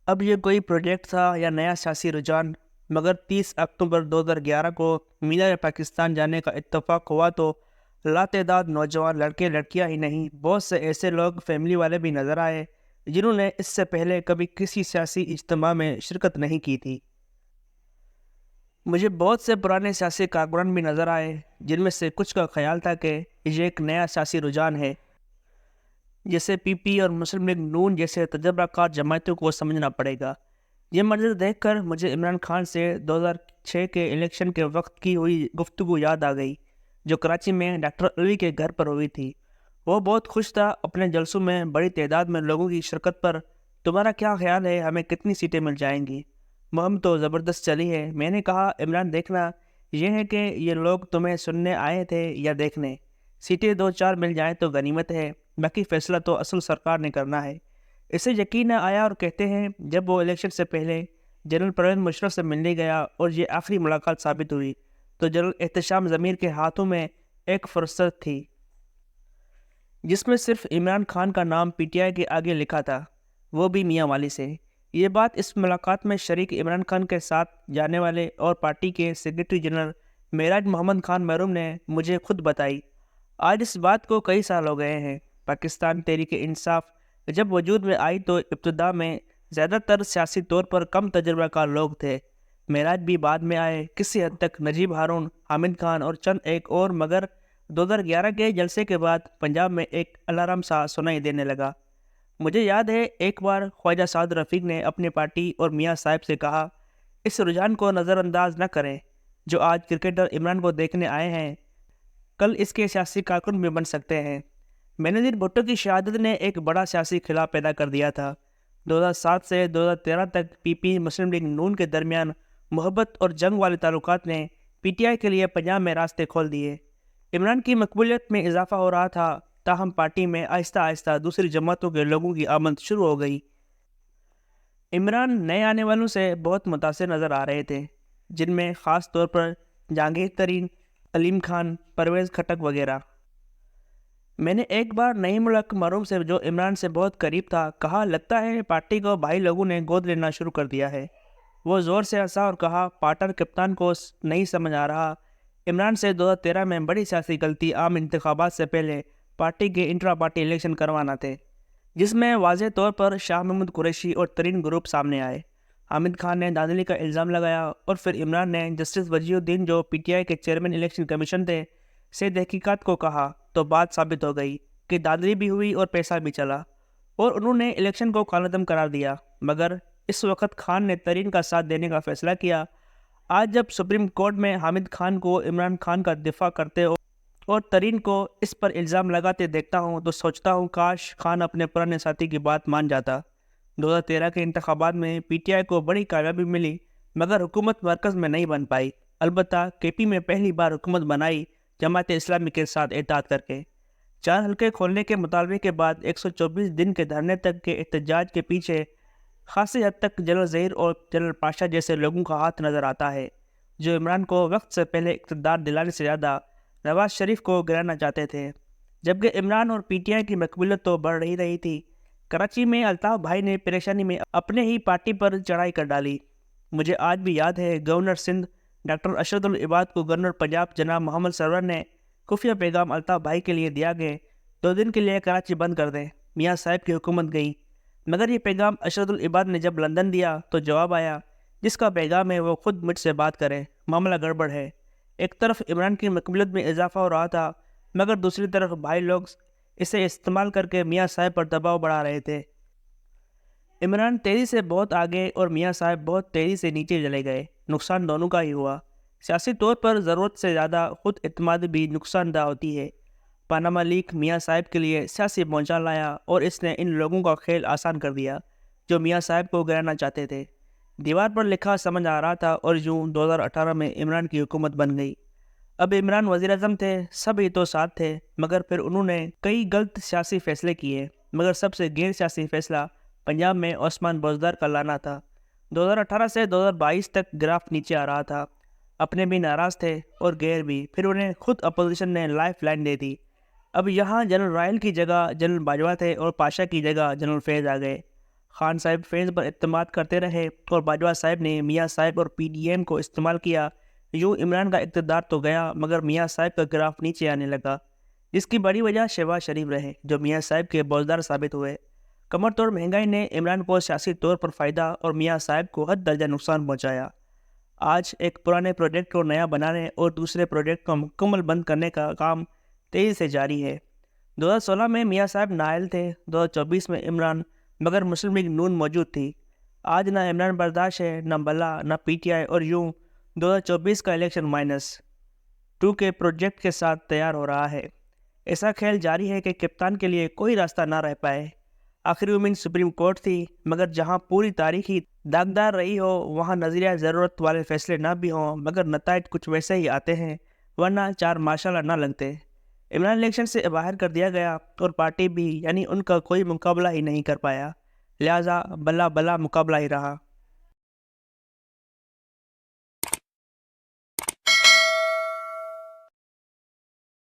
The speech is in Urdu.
اب یہ کوئی پروجیکٹ تھا یا نیا سیاسی رجحان، مگر 30 اکتوبر 2011 کو مینار پاکستان جانے کا اتفاق ہوا تو لاتعداد نوجوان لڑکے لڑکیاں ہی نہیں، بہت سے ایسے لوگ فیملی والے بھی نظر آئے جنہوں نے اس سے پہلے کبھی کسی سیاسی اجتماع میں شرکت نہیں کی تھی۔ مجھے بہت سے پرانے سیاسی کارکنان بھی نظر آئے جن میں سے کچھ کا خیال تھا کہ یہ ایک نیا سیاسی رجحان ہے جیسے پی پی اور مسلم لیگ نون جیسے تجربہ کار جماعتوں کو سمجھنا پڑے گا۔ یہ منظر دیکھ کر مجھے عمران خان سے 2006 کے الیکشن کے وقت کی ہوئی گفتگو یاد آ گئی جو کراچی میں ڈاکٹر علوی کے گھر پر ہوئی تھی۔ وہ بہت خوش تھا اپنے جلسوں میں بڑی تعداد میں لوگوں کی شرکت پر۔ تمہارا کیا خیال ہے، ہمیں کتنی سیٹیں مل جائیں گی؟ مہم تو زبردست چلی ہے۔ میں نے کہا عمران دیکھنا یہ ہے کہ یہ لوگ تمہیں سننے آئے تھے یا دیکھنے، سیٹیں 2-4 مل جائیں تو غنیمت ہے، باقی فیصلہ تو اصل سرکار نے کرنا ہے۔ اسے یقین نہ آیا اور کہتے ہیں جب وہ الیکشن سے پہلے جنرل پرویز مشرف سے ملنے گیا اور یہ آخری ملاقات ثابت ہوئی تو جنرل احتشام ضمیر کے ہاتھوں میں ایک فہرست تھی جس میں صرف عمران خان کا نام پی ٹی آئی کے آگے لکھا تھا، وہ بھی میاں والی سے۔ یہ بات اس ملاقات میں شریک عمران خان کے ساتھ جانے والے اور پارٹی کے سیکرٹری جنرل معراج محمد خان محروم نے مجھے خود بتائی۔ آج اس بات کو کئی سال ہو گئے ہیں۔ پاکستان تحریک انصاف جب وجود میں آئی تو ابتدا میں زیادہ تر سیاسی طور پر کم تجربہ کار لوگ تھے۔ معراج بھی بعد میں آئے، کسی حد تک نجیب ہارون، حامد خان اور چند ایک اور، مگر 2011 کے جلسے کے بعد پنجاب میں ایک الارم سا سنائی دینے لگا۔ مجھے یاد ہے ایک بار خواجہ سعد رفیق نے اپنی پارٹی اور میاں صاحب سے کہا اس رجحان کو نظر انداز نہ کریں، جو آج کرکٹر عمران کو دیکھنے آئے ہیں کل اس کے سیاسی کارکن بھی بن سکتے ہیں۔ بینظیر بھٹو کی شہادت نے ایک بڑا سیاسی خلا پیدا کر دیا تھا۔ 2007 سے 2013 تک پی پی مسلم لیگ نون کے درمیان محبت اور جنگ والے تعلقات نے پی ٹی آئی کے لیے پنجاب میں راستے کھول دیے۔ عمران کی مقبولیت میں اضافہ ہو رہا تھا، تاہم پارٹی میں آہستہ آہستہ دوسری جماعتوں کے لوگوں کی آمد شروع ہو گئی۔ عمران نئے آنے والوں سے بہت متاثر نظر آ رہے تھے، جن میں خاص طور پر جہانگیر ترین، علیم خان، پرویز خٹک وغیرہ۔ میں نے ایک بار نئی ملک محروم سے، جو عمران سے بہت قریب تھا، کہا لگتا ہے پارٹی کو بھائی لوگوں نے گود لینا شروع کر دیا ہے۔ وہ زور سے ہنسا اور کہا پارٹنر کپتان کو نہیں سمجھ آ رہا۔ عمران سے 2013 میں بڑی سیاسی غلطی عام انتخابات سے پہلے پارٹی کے انٹرا پارٹی الیکشن کروانا تھے، جس میں واضح طور پر شاہ محمود قریشی اور ترین گروپ سامنے آئے۔ حامد خان نے دھاندلی کا الزام لگایا اور پھر عمران نے جسٹس وجیہ الدین، جو پی ٹی آئی کے چیئرمین الیکشن کمیشن تھے، سے تحقیقات کو کہا تو بات ثابت ہو گئی کہ دھاندلی بھی ہوئی اور پیسہ بھی چلا، اور انہوں نے الیکشن کو کالعدم قرار دیا۔ مگر اس وقت خان نے ترین کا ساتھ دینے کا فیصلہ کیا۔ آج جب سپریم کورٹ میں حامد خان کو عمران خان کا دفاع کرتے اور ترین کو اس پر الزام لگاتے دیکھتا ہوں تو سوچتا ہوں کاش خان اپنے پرانے ساتھی کی بات مان جاتا۔ 2013 کے انتخابات میں پی ٹی آئی کو بڑی کامیابی ملی، مگر حکومت مرکز میں نہیں بن پائی۔ البتہ کے پی میں پہلی بار حکومت بنائی جماعت اسلامی کے ساتھ اتحاد کر کے۔ 4 حلقے کھولنے کے مطالبے کے بعد 124 دن کے دھرنے تک کے احتجاج کے پیچھے خاصی حد تک جنرل ظہیر اور جنرل پاشا جیسے لوگوں کا ہاتھ نظر آتا ہے، جو عمران کو وقت سے پہلے اقتدار دلانے سے زیادہ نواز شریف کو گرانا چاہتے تھے، جبکہ عمران اور پی ٹی آئی کی مقبولیت تو بڑھ رہی تھی۔ کراچی میں الطاف بھائی نے پریشانی میں اپنے ہی پارٹی پر چڑھائی کر ڈالی۔ مجھے آج بھی یاد ہے گورنر سندھ ڈاکٹر ارشد العباد کو گورنر پنجاب جناب محمد سرور نے خفیہ پیغام الطاف بھائی کے لیے دیا کہ 2 دن کے لیے کراچی بند کر دیں، میاں صاحب کی حکومت گئی۔ مگر یہ پیغام ارشد العباد نے جب لندن دیا تو جواب آیا جس کا پیغام ہے وہ خود مجھ سے بات کرے، معاملہ گڑبڑ ہے۔ ایک طرف عمران کی مقبولیت میں اضافہ ہو رہا تھا، مگر دوسری طرف بھائی لوگ اسے استعمال کر کے میاں صاحب پر دباؤ بڑھا رہے تھے۔ عمران تیزی سے بہت آگے اور میاں صاحب بہت تیزی سے نیچے چلے گئے۔ نقصان دونوں کا ہی ہوا۔ سیاسی طور پر ضرورت سے زیادہ خود اعتمادی بھی نقصان دہ ہوتی ہے۔ پاناما لیک میاں صاحب کے لیے سیاسی بونچال لایا اور اس نے ان لوگوں کا کھیل آسان کر دیا جو میاں صاحب کو گرانا چاہتے تھے۔ دیوار پر لکھا سمجھ آ رہا تھا اور یوں 2018 میں عمران کی حکومت بن گئی۔ اب عمران وزیر اعظم تھے، سب ہی تو ساتھ تھے، مگر پھر انہوں نے کئی غلط سیاسی فیصلے کیے، مگر سب سے غیر سیاسی فیصلہ پنجاب میں عثمان بزدار کا لانا تھا۔ 2018 سے 2022 تک گراف نیچے آ رہا تھا، اپنے بھی ناراض تھے اور غیر بھی، پھر انہیں خود اپوزیشن نے لائف لائن دے دی۔ اب یہاں جنرل رائل کی جگہ جنرل باجوہ تھے اور پاشا کی جگہ جنرل فیض آ گئے۔ خان صاحب فیض پر اعتماد کرتے رہے اور باجوہ صاحب نے میاں صاحب اور پی ڈی ایم کو استعمال کیا۔ یوں عمران کا اقتدار تو گیا مگر میاں صاحب کا گراف نیچے آنے لگا، جس کی بڑی وجہ شہباز شریف رہے جو میاں صاحب کے بوزدار ثابت ہوئے۔ کمر توڑ مہنگائی نے عمران کو سیاسی طور پر فائدہ اور میاں صاحب کو حد درجہ نقصان پہنچایا۔ آج ایک پرانے پروجیکٹ کو نیا بنانے اور دوسرے پروجیکٹ کو مکمل بند کرنے کا کام تیزی سے جاری ہے۔ 2016 میں میاں صاحب نااہل تھے، 2024 میں عمران، مگر مسلم لیگ نون موجود تھی۔ آج نہ عمران برداشت ہے، نہ بلا، نہ پی ٹی آئی، اور یوں 2024 کا الیکشن -2 کے پروجیکٹ کے ساتھ تیار ہو رہا ہے۔ ایسا خیال جاری ہے کہ کپتان کے لیے کوئی راستہ نہ رہ پائے۔ آخری امید سپریم کورٹ تھی، مگر جہاں پوری تاریخی داغدار رہی ہو وہاں نظریہ ضرورت والے فیصلے نہ بھی ہوں مگر نتائج کچھ ویسے ہی آتے ہیں، ورنہ چار ماشاءاللہ نہ لگتے۔ عمران الیکشن سے باہر کر دیا گیا اور پارٹی بھی، یعنی ان کا کوئی مقابلہ ہی نہیں کر پایا، لہٰذا بلا بلا مقابلہ ہی رہا۔